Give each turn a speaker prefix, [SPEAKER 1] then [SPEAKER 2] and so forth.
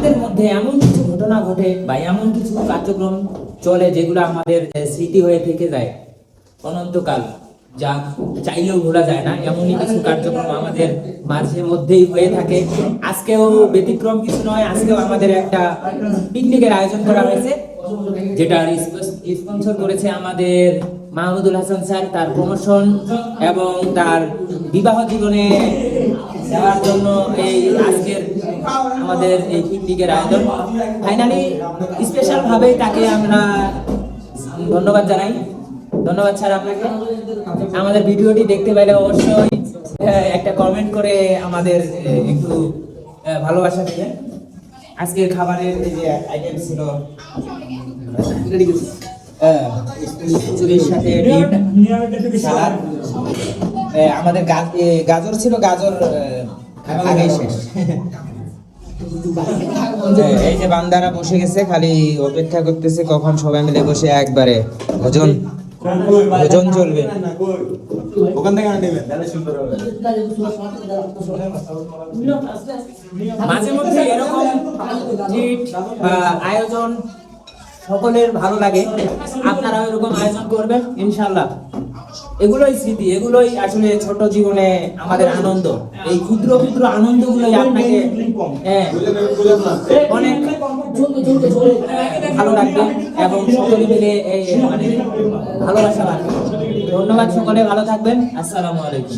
[SPEAKER 1] আমাদের মধ্যে এমন কিছু ঘটনা ঘটে বা এমন কিছু কার্যক্রম চলে যেগুলো আমাদের স্মৃতি হয়ে থেকে যায় অনন্তকাল, যা চাইলেও ভোলা যায় না। এমনই কিছু কার্যক্রম আমাদের মাঝে মধ্যেই হয়ে থাকে। আজকেও ব্যতিক্রম কিছু নয়। আজকেও আমাদের একটা পিকনিকের আয়োজন করা হয়েছে, যেটা স্পন্সর করেছে আমাদের মাহমুদুল হাসান স্যার। তার প্রমোশন এবং তার বিবাহ জীবনে দেওয়ার জন্য এই আজকের আমাদের এই পিকনিকের আয়োজন। ফাইনালি স্পেশাল ভাবে তাকে আমরা ধন্যবাদ জানাই। ধন্যবাদ স্যার আপনাকে। আমাদের ভিডিওটি দেখতে পাইলে অবশ্যই একটা কমেন্ট করে আমাদের একটু ভালোবাসা দিবেন। আজকের খাবারের এই যে আইটেম ছিল খিচুড়ির সাথে ডিম, সালাদ, আমাদের গাজর ছিল, গাজর আগেই শেষ। এই যে বান্দারা বসে গেছে, খালি অপেক্ষা করতেছে কখন সবাই মিলে বসে একবারে ভোজন চলবে।
[SPEAKER 2] ওখান থেকে নেবেন তাহলে সুন্দর হবে।
[SPEAKER 1] মাঝে মধ্যে এরকম আয়োজন সকলের ভালো লাগে। আপনারাও এরকম আয়োজন করবেন ইনশাআল্লাহ। এগুলোই স্মৃতি, এগুলোই আসলে ছোট জীবনে আমাদের আনন্দ। এই ক্ষুদ্র ক্ষুদ্র আনন্দগুলোই আপনাকে অনেক ভালো লাগবে এবং সকলে মিলে মানে ভালোবাসা বাড়বে। ধন্যবাদ, সকলে ভালো থাকবেন। আসসালামু আলাইকুম।